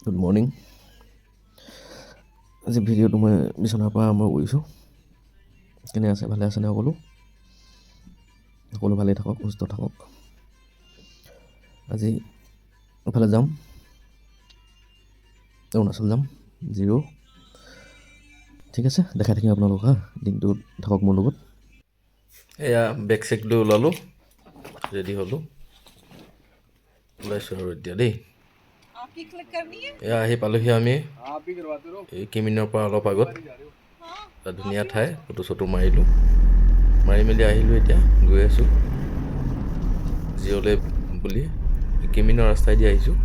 Good morning. আজি ভিডিঅ'টো মই বিচনাৰ পৰা আৰম্ভ কৰিছোঁ। কেনে আছে, ভালে আছেনে সকলো? সকলো ভালেই থাকক, সুস্থ থাকক। আজি এফালে যাম, অৰুণাচল যাম, জিৰ'। ঠিক আছে, দেখাই থাকিম আপোনালোক হা, দিনটো থাকক মোৰ লগত। এয়া বেগ চেগ লৈ ওলালোঁ, ৰেডি হ'লোঁ, ওলাইছোঁ আৰু এতিয়া দেই। এয়া আহি পালোহি আমি এই কিমিনৰ পৰা অলপ আগত। এটা ধুনীয়া ঠাই, ফটো চটো মাৰিলোঁ, মাৰি মেলি আহিলোঁ। এতিয়া গৈ আছোঁ জিৰ'লে বুলি, কিমিনৰ ৰাস্তাইদি আহিছোঁ।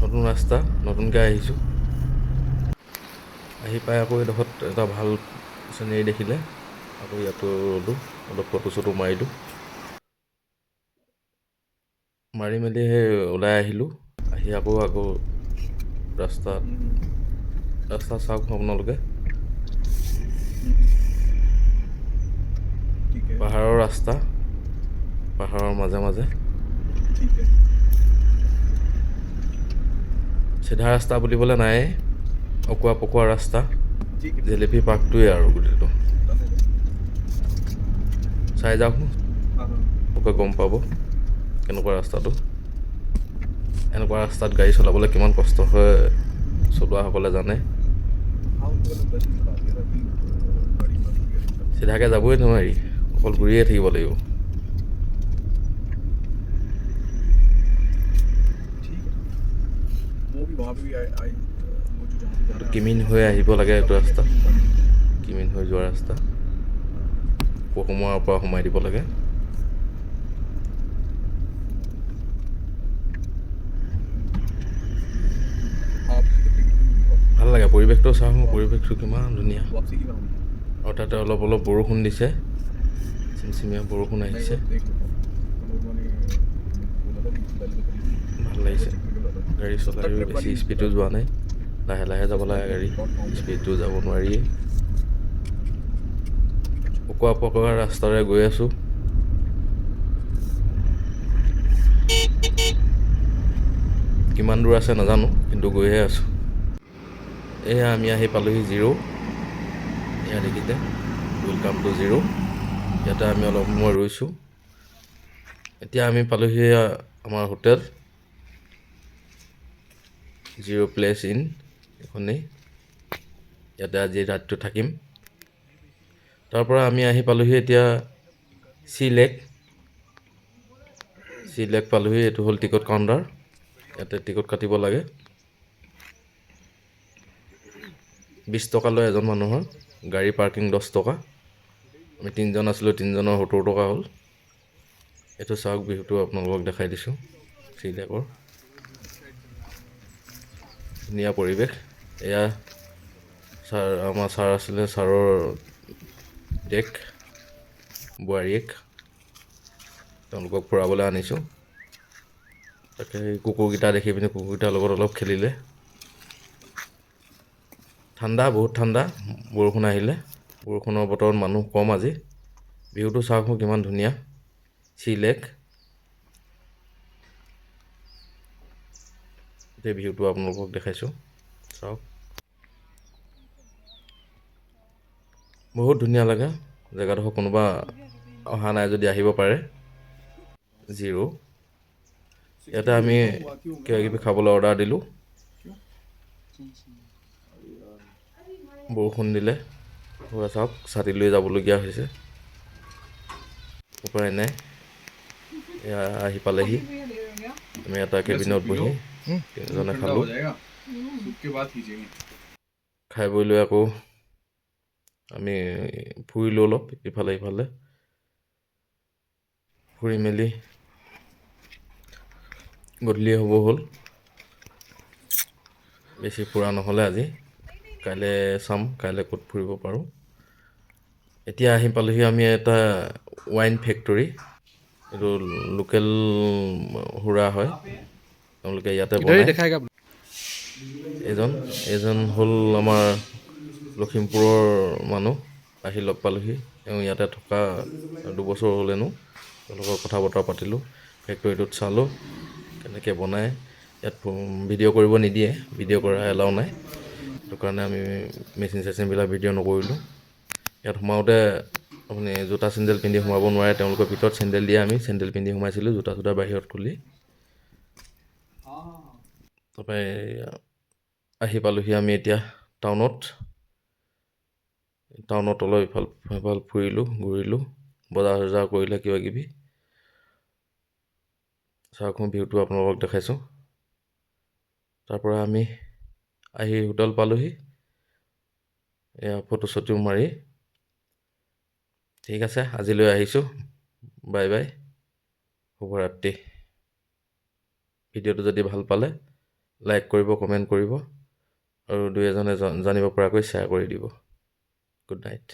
নতুন ৰাস্তা, নতুনকৈ আহিছোঁ। আহি পাই আকৌ এইডোখৰত এটা ভাল চিনেৰি দেখিলে, আকৌ ইয়াতো ৰ'লোঁ, অলপ ফটো চটো মাৰিলোঁ। মাৰি মেলি সেই ওলাই আহিলোঁ। আহি আকৌ ৰাস্তা চাওক আপোনালোকে, পাহাৰৰ ৰাস্তা, পাহাৰৰ মাজে মাজে চিধা ৰাস্তা বুলিবলৈ নাই, অকোৱা পকোৱা ৰাস্তা, জেলেপি পাৰ্কটোৱে আৰু গোটেইটো। চাই যাওক, ওপৰে গম পাব কেনেকুৱা ৰাস্তাটো। এনেকুৱা ৰাস্তাত গাড়ী চলাবলৈ কিমান কষ্ট হয়, চলোৱাসকলে জানে। চিধাকৈ যাবই নোৱাৰি, অকল ঘূৰিয়ে থাকিব লাগিব। কিমিন হৈ আহিব লাগে এইটো ৰাস্তা, কিমিন হৈ যোৱা ৰাস্তা, পহুমুৱাৰ পৰা সোমাই দিব লাগে। ভাল লাগে পৰিৱেশটো, চাওঁ পৰিৱেশটো কিমান ধুনীয়া। আৰু তাতে অলপ অলপ বৰষুণ দিছে, চিমচিমীয়া বৰষুণ আহিছে, ভাল লাগিছে। গাড়ী চলায়ো বেছি স্পীডো যোৱা নাই, লাহে লাহে যাব লাগে গাড়ী, স্পীডটো যাব নোৱাৰিয়ে। অকোৱা পকোৱা ৰাস্তাৰে গৈ আছোঁ। কিমান দূৰ আছে নাজানো, কিন্তু গৈহে আছোঁ। এয়া আমি আহি পালোহি জিৰ'। এয়া দেখিছে, ৱেলকাম টু জিৰ'। ইয়াতে আমি অলপ সময় ৰৈছোঁ। এতিয়া আমি পালোহি আমাৰ হোটেল, জিৰ' প্লেচ ইন, এইখনেই। ইয়াতে আজি ৰাতিটো থাকিম। তাৰপৰা আমি আহি পালোহি এতিয়া চি লেক পালোহি। এইটো হ'ল টিকট কাউণ্টাৰ, ইয়াতে টিকট কাটিব লাগে। 20 টকা লয় এজন মানুহৰ, গাড়ী পাৰ্কিং 10 টকা। আমি 3জন আছিলোঁ, 3জনৰ 70 টকা হ'ল। এইটো চাওক, ভিউটো আপোনালোকক দেখাই দিছোঁ চি লেকৰ। ধুনীয়া পৰিৱেশ। এয়া আমাৰ ছাৰ আছিলে, ছাৰৰ দেশ বোৱাৰীয়েক, তেওঁলোকক ফুৰাবলৈ আনিছোঁ। তাকে কুকুৰকেইটা দেখি পিনি কুকুৰকেইটাৰ লগত অলপ খেলিলে। ঠাণ্ডা, বহুত ঠাণ্ডা, বৰষুণ আহিলে। বৰষুণৰ বতৰত মানুহ কম আজি। ভিউটো চাওক কিমান ধুনীয়া, চি লেক। এই ভিউটো আপোনালোকক দেখাইছোঁ, চাওক। বহুত ধুনীয়া লাগে জেগাডোখৰ। কোনোবা অহা নাই যদি আহিব পাৰে জিৰ'। ইয়াতে আমি কিবা কিবি খাবলৈ অৰ্ডাৰ দিলোঁ। বৰষুণ দিলে, চাওক ছাতি লৈ যাবলগীয়া হৈছে, উপায় নাই। এয়া আহি পালেহি, আমি এটা কেবিনত বহি তিনিজনে খালোঁ। খাই বৈ লৈ আকৌ আমি ফুৰিলোঁ অলপ, ইফালে ইফালে ফুৰি মেলি গধূলি হ'ব হ'ল। বেছি ফুৰা নহ'লে আজি, কাইলৈ চাম কাইলৈ ক'ত ফুৰিব পাৰোঁ। এতিয়া আহি পালোহি আমি এটা ৱাইন ফেক্টৰী। এইটো লোকেল সুৰা হয়, তেওঁলোকে ইয়াতে বনায়। এইজন হ'ল আমাৰ লখিমপুৰৰ মানুহ, আহি লগ পালোহি। তেওঁ ইয়াতে থকা 2 বছৰ হ'লেনো, তেওঁলোকৰ কথা বতৰা পাতিলোঁ, ফেক্টৰীটোত চালোঁ। কেনেকৈ বনায়। ইয়াত ভিডিঅ' কৰিব নিদিয়ে, ভিডিঅ' কৰা এলাও নাই। সেইটো কাৰণে আমি মেচিন চেচিনবিলাক ভিডিঅ' নকৰিলোঁ। ইয়াত সোমাওঁতে আপুনি জোতা চেণ্ডেল পিন্ধি সোমাব নোৱাৰে, তেওঁলোকৰ ভিতৰত চেণ্ডেল দিয়ে, আমি চেণ্ডেল পিন্ধি সোমাইছিলোঁ, জোতা চোতা বাহিৰত খুলি। তাৰপৰা আহি পালোঁহি আমি এতিয়া টাউনত অলপ ইফাল ফুৰিলোঁ, ঘূৰিলোঁ, বজাৰ চজাৰ কৰিলে কিবা কিবি। চাওকচোন ভিউটো আপোনালোকক দেখাইছোঁ। তাৰপৰা আমি আহি হোটেল পালোঁহি, এয়া ফটো চটো মাৰি। ঠিক আছে, আজিলৈ আহিছোঁ, বাই বাই, শুভৰাত্ৰি। ভিডিঅ'টো যদি ভাল পালে লাইক কৰিব, কমেণ্ট কৰিব আৰু দুই এজনে জানিব পৰাকৈ শ্বেয়াৰ কৰি দিব। Good night.